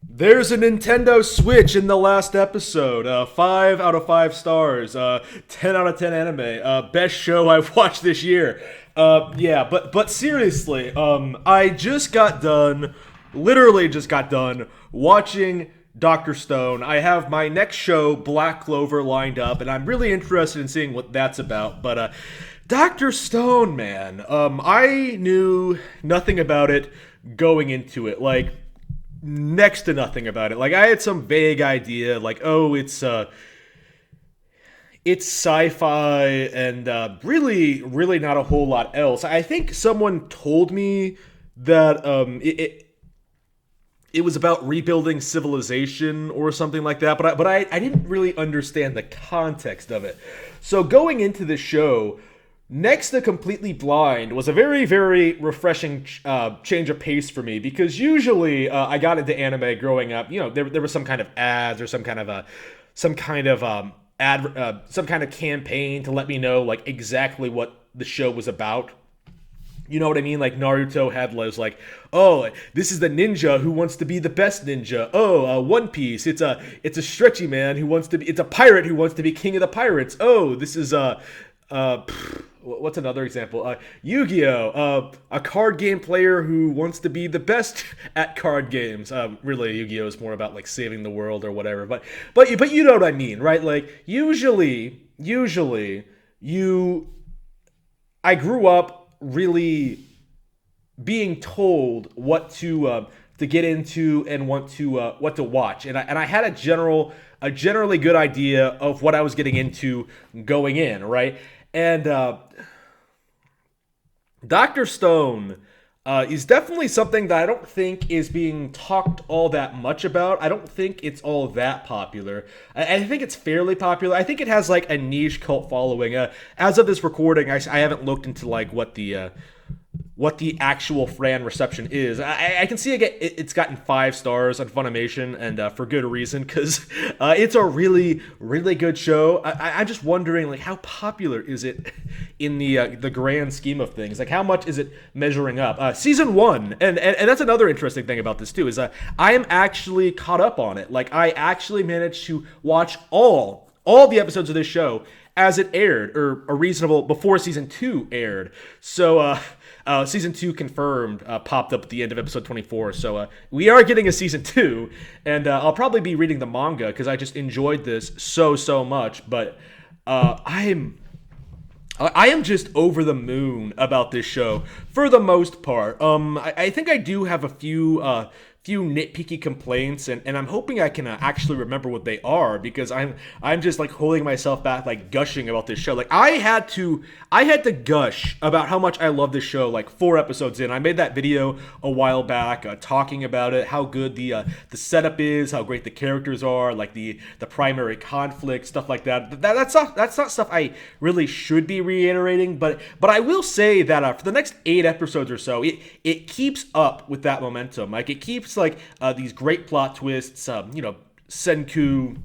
There's a Nintendo Switch in the last episode. 5 out of 5 stars. 10 out of 10 anime. Best show I've watched this year. Yeah, but seriously, I just got done, literally just got done watching Doctor Stone. I have my next show, Black Clover, lined up, and I'm really interested in seeing what that's about. But Doctor Stone, man, I knew nothing about it going into it. Like next to nothing about it. Like I had some vague idea, like oh, it's sci-fi and really not a whole lot else. I think someone told me that it was about rebuilding civilization or something like that, but I didn't really understand the context of it. So going into the show, Next to Completely Blind was a very, very refreshing change of pace for me because usually I got into anime growing up. You know, there was some kind of ads or some kind of some kind of campaign to let me know like exactly what the show was about. You know what I mean? Like Naruto had was like, oh, this is the ninja who wants to be the best ninja. Oh, One Piece, it's a stretchy man who wants to be. It's a pirate who wants to be king of the pirates. Oh, this is what's another example? Yu-Gi-Oh! A card game player who wants to be the best at card games. Really, Yu-Gi-Oh! Is more about like saving the world or whatever. But you know what I mean, right? Like usually you. I grew up really being told what to get into and what to watch, and I had a generally good idea of what I was getting into going in, right? And Doctor Stone is definitely something that I don't think is being talked all that much about. I don't think it's all that popular. I think it's fairly popular. I think it has like a niche cult following. As of this recording, I haven't looked into like what the actual Fran reception is. I can see it's gotten 5 stars on Funimation, and for good reason, because it's a really, really good show. I'm just wondering, like, how popular is it in the grand scheme of things? Like, how much is it measuring up? Season 1, and that's another interesting thing about this, too, is I am actually caught up on it. Like, I actually managed to watch all the episodes of this show as it aired, or a reasonable before season 2 aired. So season 2 confirmed popped up at the end of episode 24. So we are getting a season 2, and I'll probably be reading the manga because I just enjoyed this so much. But I am just over the moon about this show for the most part. I think I do have a few nitpicky complaints, and I'm hoping I can actually remember what they are because I'm just like holding myself back, like gushing about this show. Like I had to gush about how much I love this show like 4 episodes in. I made that video a while back talking about it, how good the setup is, how great the characters are, like the primary conflict, stuff like that. That's not stuff I really should be reiterating, but I will say that for the next 8 episodes or so, it keeps up with that momentum. Like it keeps like these great plot twists. Senku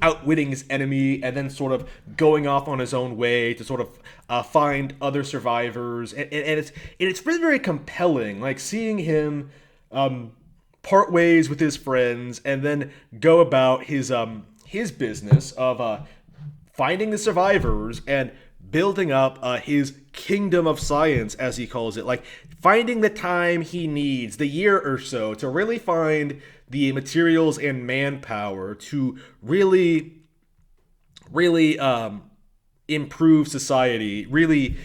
outwitting his enemy and then sort of going off on his own way to sort of find other survivors, and it's really very compelling. Like seeing him part ways with his friends and then go about his business of finding the survivors and building up his kingdom of science, as he calls it. Like finding the time he needs, the year or so, to really find the materials and manpower to really improve society, really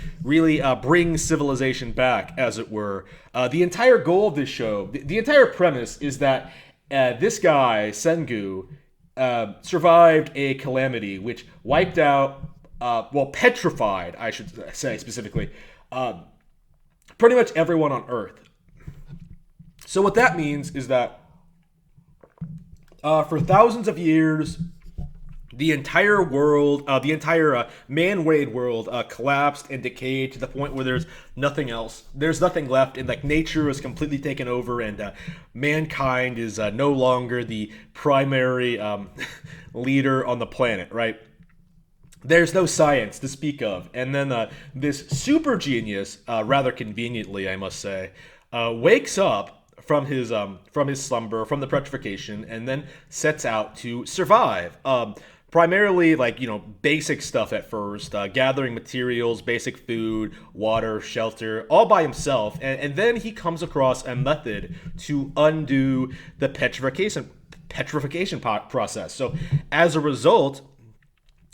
bring civilization back, as it were. The entire goal of this show, the entire premise is that this guy Sengu survived a calamity which wiped out, petrified, I should say specifically, pretty much everyone on Earth. So what that means is that for thousands of years, the entire world, the entire man-made world collapsed and decayed to the point where there's nothing else. There's nothing left, and like nature is completely taken over, and mankind is no longer the primary leader on the planet, right? There's no science to speak of. And then this super genius, rather conveniently, I must say, wakes up from his slumber, from the petrification, and then sets out to survive. Primarily, like, basic stuff at first, gathering materials, basic food, water, shelter, all by himself, and then he comes across a method to undo the petrification process. So as a result,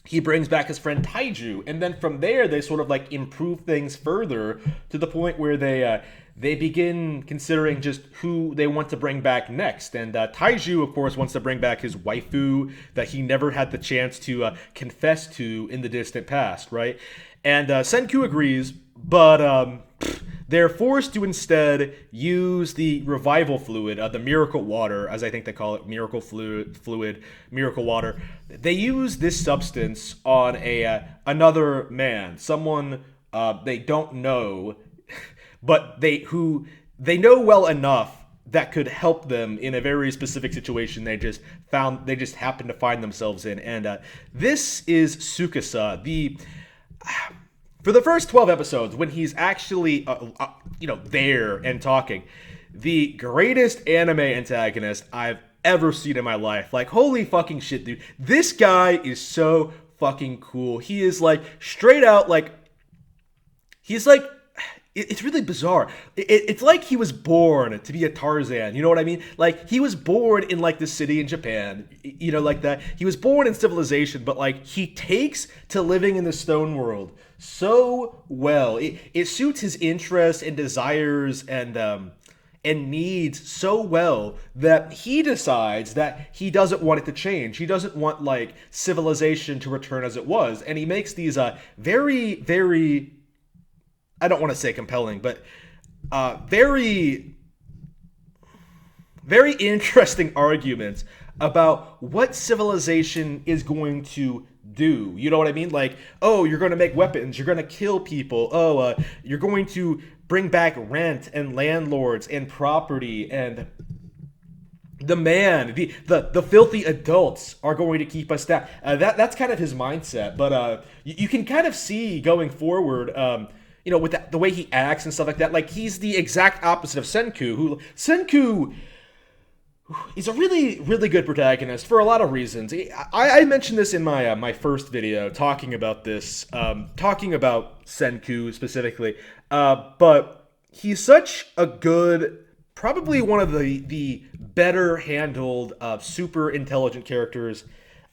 he brings back his friend Taiju, and then from there they sort of like improve things further to the point where they begin considering just who they want to bring back next. And Taiju, of course, wants to bring back his waifu that he never had the chance to confess to in the distant past, right? And Senku agrees, but they're forced to instead use the revival fluid, the miracle water, as I think they call it, miracle fluid, miracle water. They use this substance on another man, someone they don't know, but they know well enough that could help them in a very specific situation they just happened to find themselves in. And this is Tsukasa, for the first 12 episodes, when he's actually, there and talking, the greatest anime antagonist I've ever seen in my life. Like, holy fucking shit, dude. This guy is so fucking cool. He is, like, straight out, like, he's, like, it's really bizarre. It's like he was born to be a Tarzan. You know what I mean? Like, he was born in, like, the city in Japan. Like that. He was born in civilization, but, like, he takes to living in the stone world so well. It suits his interests and desires and needs so well that he decides that he doesn't want it to change. He doesn't want, like, civilization to return as it was. And he makes these very, very, I don't want to say compelling, but very, very interesting arguments about what civilization is going to do. You know what I mean? Like, oh, you're going to make weapons, you're going to kill people, you're going to bring back rent and landlords and property, and the filthy adults are going to keep us down. That's kind of his mindset, but you can kind of see going forward, with the way he acts and stuff like that. Like, he's the exact opposite of Senku. Senku, he's a really, really good protagonist for a lot of reasons. I mentioned this in my my first video talking about this, talking about Senku specifically. But he's such a good, probably one of the better handled, super intelligent characters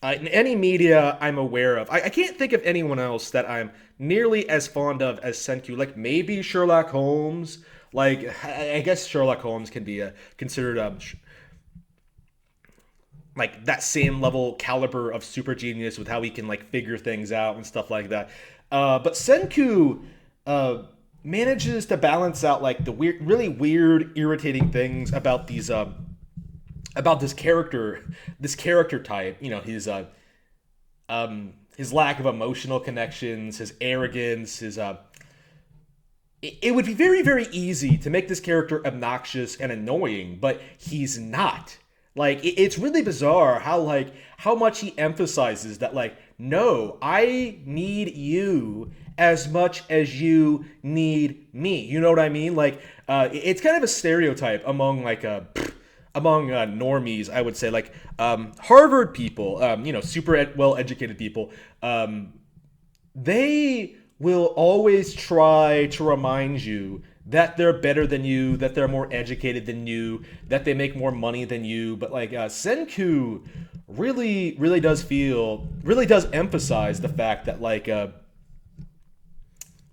in any media I'm aware of. I can't think of anyone else that I'm nearly as fond of as Senku. Like, maybe Sherlock Holmes. Like, I guess Sherlock Holmes can be considered like that same level caliber of super genius with how he can, like, figure things out and stuff like that. But Senku manages to balance out, like, the really weird, irritating things about these about this character type. His lack of emotional connections, his arrogance, his it would be very, very easy to make this character obnoxious and annoying, but he's not. Like, it's really bizarre how much he emphasizes that, like, no, I need you as much as you need me. You know what I mean? Like, it's kind of a stereotype among, like, normies, I would say. Like, Harvard people, super well-educated people, they will always try to remind you that they're better than you, that they're more educated than you, that they make more money than you. But, like, Senku really, really does emphasize the fact that, like,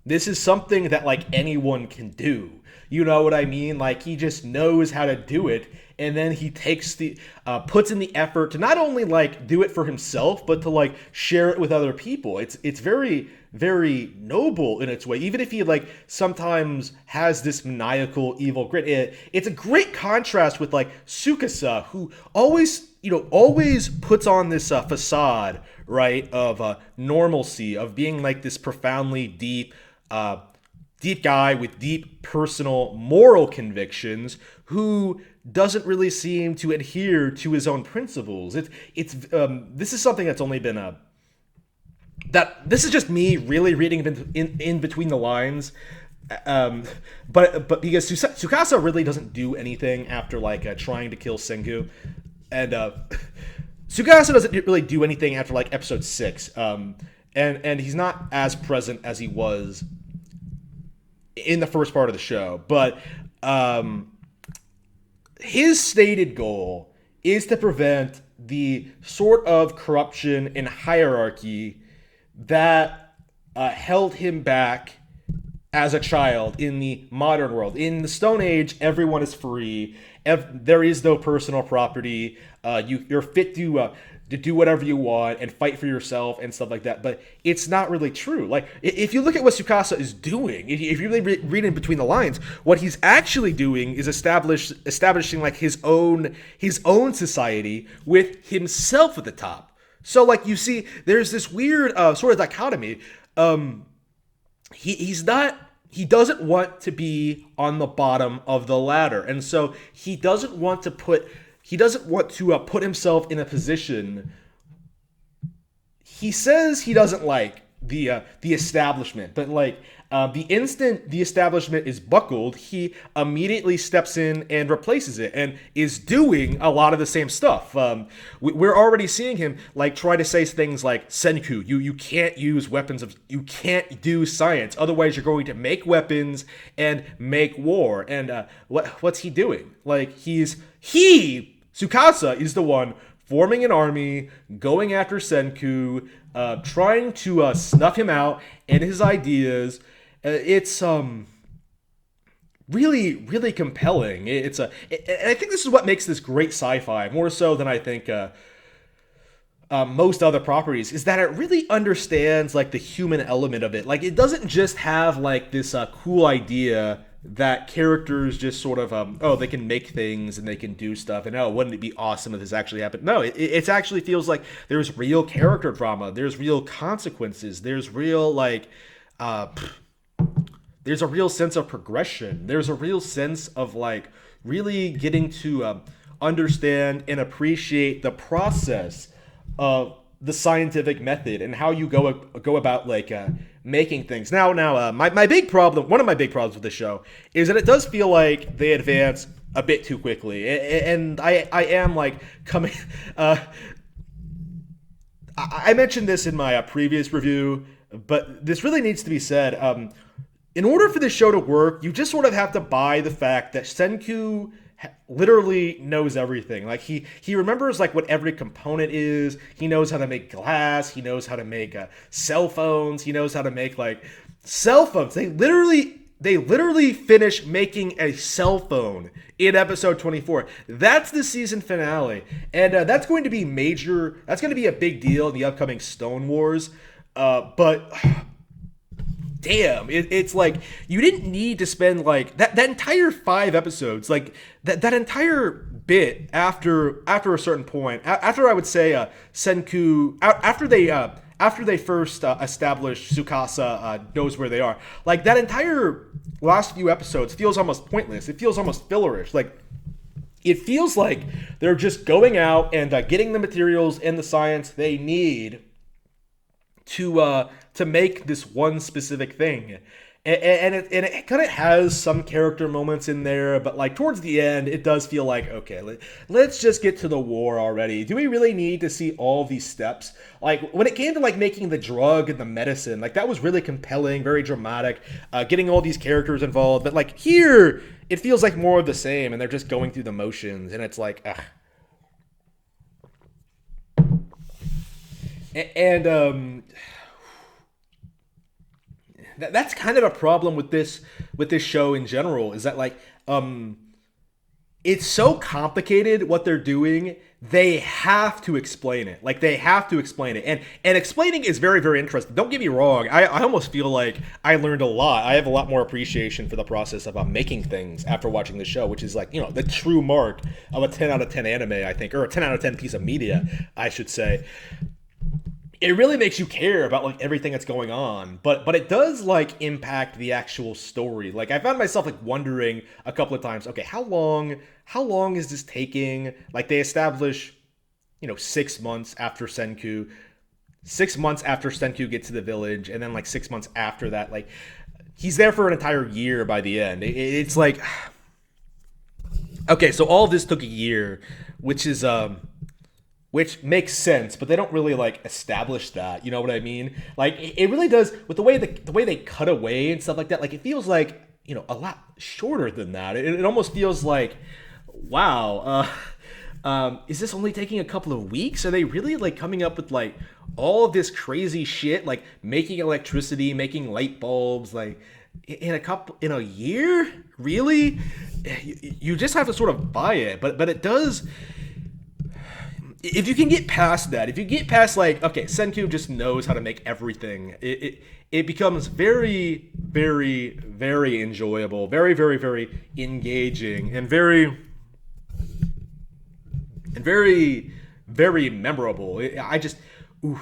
this is something that, like, anyone can do. You know what I mean? Like, he just knows how to do it, and then he takes puts in the effort to not only, like, do it for himself, but to, like, share it with other people. It's very, very noble in its way, even if he, like, sometimes has this maniacal evil grit. It's a great contrast with, like, Tsukasa, who always puts on this facade, right, of normalcy, of being, like, this profoundly deep guy with deep personal moral convictions who doesn't really seem to adhere to his own principles. This is something that's only been this is just me really reading in between the lines. Um, but because Tsukasa really doesn't do anything after like trying to kill Senku, and Tsukasa doesn't really do anything after like episode 6, and he's not as present as he was in the first part of the show. But his stated goal is to prevent the sort of corruption and hierarchy that held him back as a child in the modern world. In the Stone Age, everyone is free. There is no personal property. You're fit to do whatever you want and fight for yourself and stuff like that. But it's not really true. Like, if you look at what Tsukasa is doing, if you really read in between the lines, what he's actually doing is establishing like his own society with himself at the top. So like you see, there's this weird sort of dichotomy. He doesn't want to be on the bottom of the ladder, and so he doesn't want to put himself in a position. He says he doesn't like the establishment, but like the instant the establishment is buckled, he immediately steps in and replaces it, and is doing a lot of the same stuff. We're already seeing him like try to say things like, Senku, you can't use you can't do science, otherwise you're going to make weapons and make war. And what's he doing? Like Tsukasa is the one forming an army, going after Senku, trying to snuff him out and his ideas. It's really, really compelling. And I think this is what makes this great sci-fi, more so than I think most other properties, is that it really understands like the human element of it. Like, it doesn't just have like this cool idea that characters just sort of they can make things and they can do stuff, and wouldn't it be awesome if this actually happened? No, it actually feels like there's real character drama, there's real consequences, there's real like there's a real sense of progression, there's a real sense of like really getting to understand and appreciate the process of the scientific method and how you go about like making things. Now, my big problem, one of my big problems with this show, is that it does feel like they advance a bit too quickly, and I am like coming. I mentioned this in my previous review, but this really needs to be said. In order for this show to work, you just sort of have to buy the fact that Senku literally knows everything. Like he remembers like what every component is. He knows how to make glass. He knows how to make cell phones. He knows how to make like cell phones. They literally finish making a cell phone in episode 24. That's the season finale, and that's going to be major. That's going to be a big deal in the upcoming Stone Wars. But damn, it's like you didn't need to spend like that entire 5 episodes, like that entire bit after a certain point, after I would say Senku, after they first establish Tsukasa knows where they are, like that entire last few episodes feels almost pointless. It feels almost fillerish. Like it feels like they're just going out and getting the materials and the science they need to make this one specific thing. And it kind of has some character moments in there, but like towards the end, it does feel like, okay, let's just get to the war already. Do we really need to see all these steps? Like when it came to like making the drug and the medicine, like that was really compelling, very dramatic, getting all these characters involved. But like here, it feels like more of the same, and they're just going through the motions, and it's like, ugh. And that's kind of a problem with this show in general, is that like it's so complicated what they're doing. They have to explain it. Like they have to explain it, and explaining is very, very interesting. Don't get me wrong. I almost feel like I learned a lot. I have a lot more appreciation for the process of making things after watching the show, which is like, you know, the true mark of a 10 out of 10 anime, I think, or a 10 out of 10 piece of media, I should say. It really makes you care about like everything that's going on, but it does like impact the actual story. Like I found myself like wondering a couple of times, okay, how long is this taking? Like they establish, 6 months after Senku, 6 months after Senku gets to the village, and then like 6 months after that, like he's there for an entire year by the end. It's like, okay, so all of this took a year, which is which makes sense, but they don't really like establish that. You know what I mean? Like it really does with the way they cut away and stuff like that. Like it feels like, you know, a lot shorter than that. It almost feels like, wow, is this only taking a couple of weeks? Are they really like coming up with like all of this crazy shit, like making electricity, making light bulbs, like in a year? Really? You just have to sort of buy it, but it does. If you can get past that, if you get past like, okay, Senku just knows how to make everything, it becomes very, very, very enjoyable, very, very, very engaging, and very, very memorable. I just, ooh.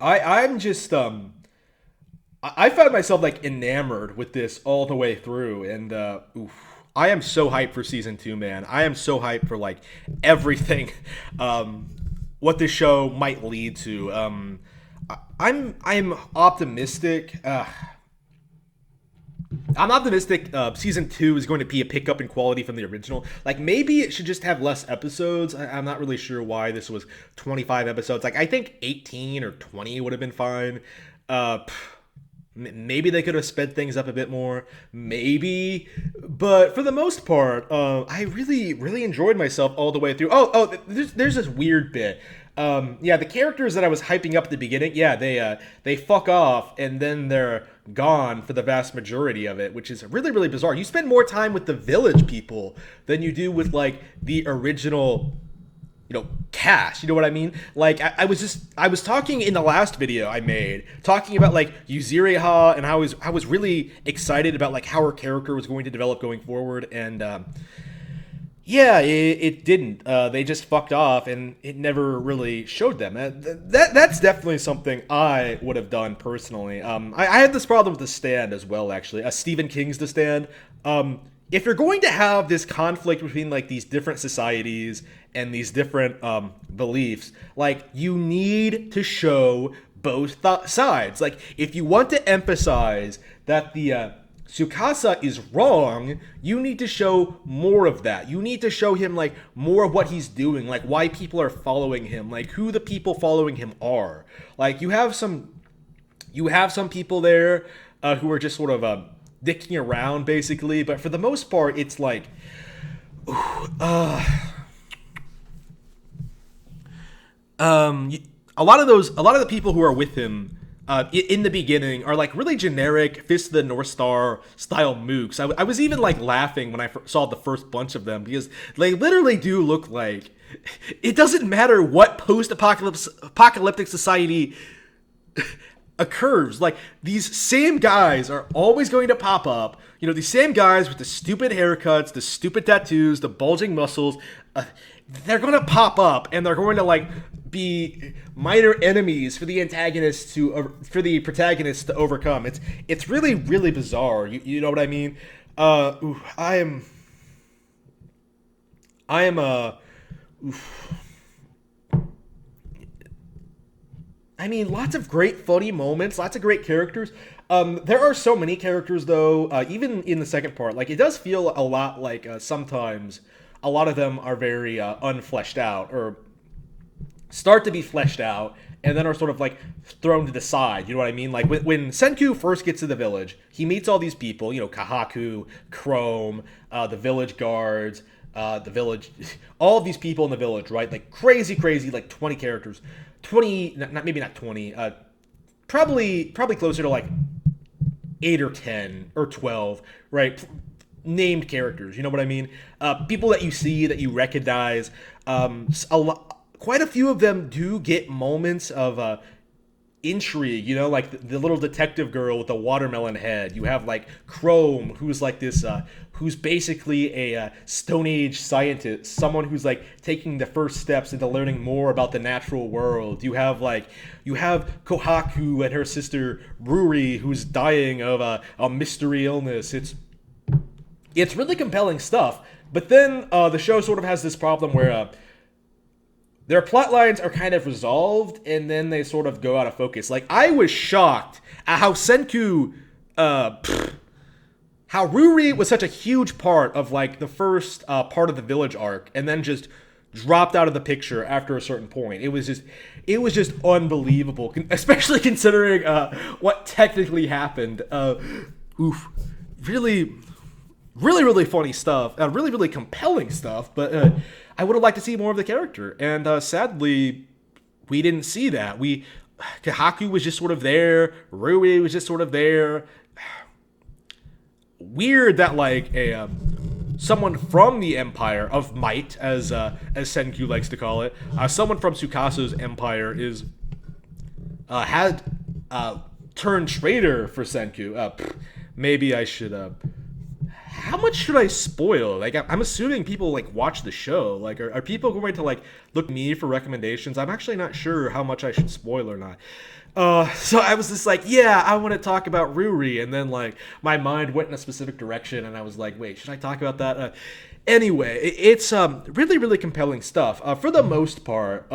I'm just I found myself like enamored with this all the way through, and oof. I am so hyped for season 2, man. I am so hyped for like everything, what this show might lead to. I'm optimistic. I'm optimistic. Season 2 is going to be a pickup in quality from the original. Like maybe it should just have less episodes. I'm not really sure why this was 25 episodes. Like I think 18 or 20 would have been fine. Maybe they could have sped things up a bit more, maybe, but for the most part, I really enjoyed myself all the way through. There's this weird bit. Yeah, the characters that I was hyping up at the beginning, yeah, they fuck off and then they're gone for the vast majority of it, which is really bizarre. You spend more time with the village people than you do with like the original, you know, cast. You know what I mean? Like I was talking in the last video I made, talking about like Yuzuriha and how I was really excited about like how her character was going to develop going forward, and yeah, it didn't. They just fucked off, and it never really showed them. That's definitely something I would have done personally. I had this problem with The Stand as well, actually. Stephen King's The Stand. If you're going to have this conflict between like these different societies and these different beliefs, like you need to show both sides. Like if you want to emphasize that the Tsukasa is wrong, you need to show more of that. You need to show him like more of what he's doing, like why people are following him, like who the people following him are. Like you have some people there who are just sort of dicking around basically, but for the most part it's like a lot of the people who are with him in the beginning are like really generic Fist of the North Star style mooks. I was even like laughing when I saw the first bunch of them because they literally do look like it doesn't matter what post-apocalyptic society occurs. Like these same guys are always going to pop up. You know, these same guys with the stupid haircuts, the stupid tattoos, the bulging muscles. They're going to pop up and they're going to like be minor enemies for the antagonists for the protagonists to overcome. It's really bizarre. You know what I mean? I am I mean, lots of great funny moments, lots of great characters. There are so many characters, though, even in the second part. Like, it does feel a lot like sometimes a lot of them are very unfleshed out, or start to be fleshed out, and then are sort of like thrown to the side. You know what I mean? Like, when Senku first gets to the village, he meets all these people, you know, Kahaku, Chrome, the village guards, the village, all of these people in the village, right? Like, crazy, like 20 characters. 20, maybe not 20, probably closer to like 8 or 10 or 12, right? Named characters, you know what I mean? People that you see, that you recognize. Quite a few of them do get moments of intrigue, you know, like the little detective girl with the watermelon head. You have like Chrome, who's like this, who's basically a Stone Age scientist, someone who's like taking the first steps into learning more about the natural world. You have Kohaku and her sister Ruri, who's dying of a mystery illness. It's really compelling stuff. But then the show sort of has this problem where their plot lines are kind of resolved and then they sort of go out of focus. Like, I was shocked at how Senku, how Ruri was such a huge part of like the first part of the village arc, and then just dropped out of the picture after a certain point. It was just unbelievable, especially considering what technically happened. Really, really, really funny stuff. Really, really compelling stuff. But I would have liked to see more of the character, and sadly, we didn't see that. Kahaku was just sort of there. Rui was just sort of there. Weird that like a someone from the Empire of Might, as Senku likes to call it, someone from Tsukasu's empire is had turned traitor for Senku. Maybe I should. How much should I spoil? Like, I'm assuming people like watch the show. Like, are people going to like look at me for recommendations? I'm actually not sure how much I should spoil or not. So I was just like, yeah, I want to talk about Ruri, and then like my mind went in a specific direction, and I was like, wait, should I talk about that? Anyway, it's really, really compelling stuff. For the most part,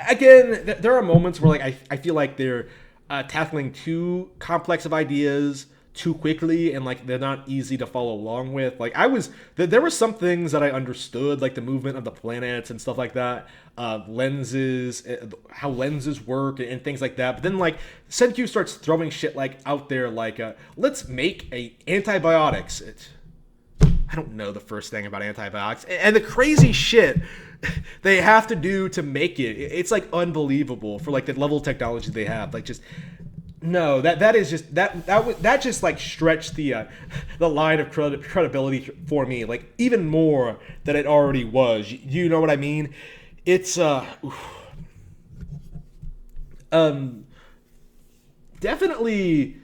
again, there are moments where like I feel like they're tackling too complex of ideas too quickly, and like they're not easy to follow along with. Like, there were some things that I understood, like the movement of the planets and stuff like that, lenses, how lenses work and things like that. But then like Senku starts throwing shit like out there, like let's make antibiotics. I don't know the first thing about antibiotics, and the crazy shit they have to do to make it. It's like unbelievable for like the level of technology they have. Like, just no, that is just that just like stretched the line of credibility for me, like even more than it already was. You know what I mean? It's definitely,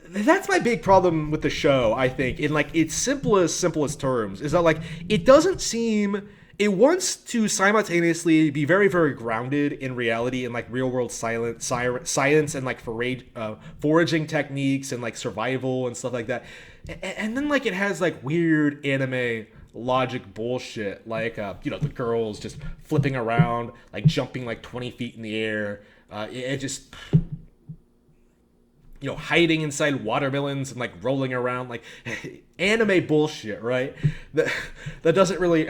that's my big problem with the show, I think, in like its simplest terms, is that like it doesn't seem, it wants to simultaneously be very, very grounded in reality and like real world science and like foraging techniques and like survival and stuff like that. And then like it has like weird anime logic bullshit, like the girls just flipping around, like jumping like 20 feet in the air. It just, hiding inside watermelons and like rolling around, like anime bullshit, right? That doesn't really.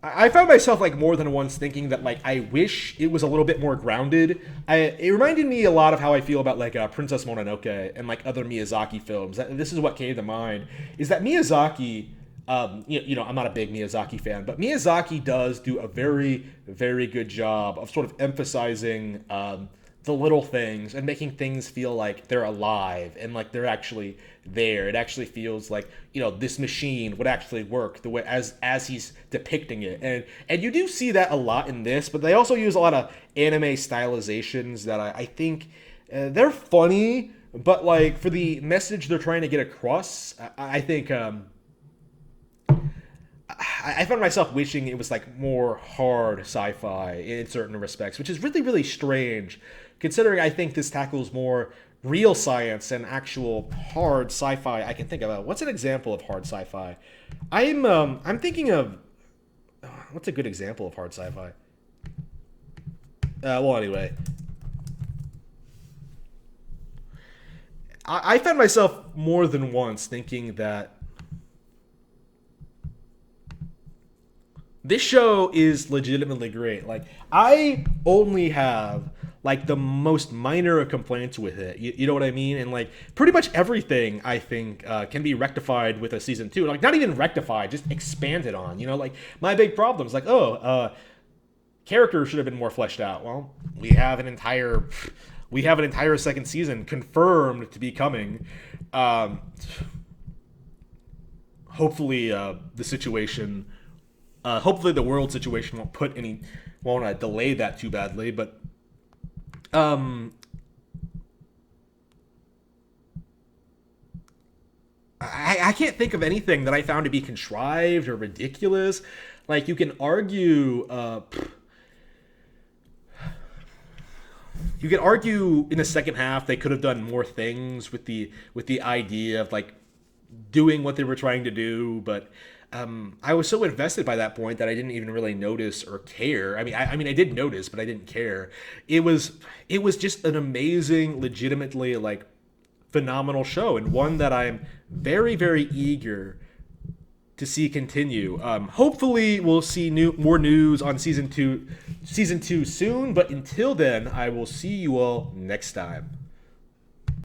I found myself like more than once thinking that like I wish it was a little bit more grounded. It reminded me a lot of how I feel about like Princess Mononoke and like other Miyazaki films. This is what came to mind, is that Miyazaki. I'm not a big Miyazaki fan, but Miyazaki does do a very, very good job of sort of emphasizing the little things and making things feel like they're alive and like they're actually there. It actually feels like, this machine would actually work the way as he's depicting it. And you do see that a lot in this, but they also use a lot of anime stylizations that I think they're funny, but like for the message they're trying to get across, I think I found myself wishing it was like more hard sci-fi in certain respects, which is really, really strange, considering I think this tackles more real science and actual hard sci-fi I can think about. What's an example of hard sci-fi? I'm thinking of what's a good example of hard sci-fi? Well, anyway, I found myself more than once thinking that this show is legitimately great. Like, I only have like the most minor complaints with it. You know what I mean? And like pretty much everything I think can be rectified with a season 2. Like, not even rectified, just expanded on. Like my big problems, like characters should have been more fleshed out. Well, we have an entire second season confirmed to be coming. Hopefully the situation. Hopefully the world situation won't delay that too badly, but I can't think of anything that I found to be contrived or ridiculous. Like, you can argue in the second half they could have done more things with the idea of like doing what they were trying to do, but I was so invested by that point that I didn't even really notice or care. I mean, I did notice, but I didn't care. It was just an amazing, legitimately like phenomenal show, and one that I'm very, very eager to see continue. Hopefully, we'll see more news on season two soon. But until then, I will see you all next time.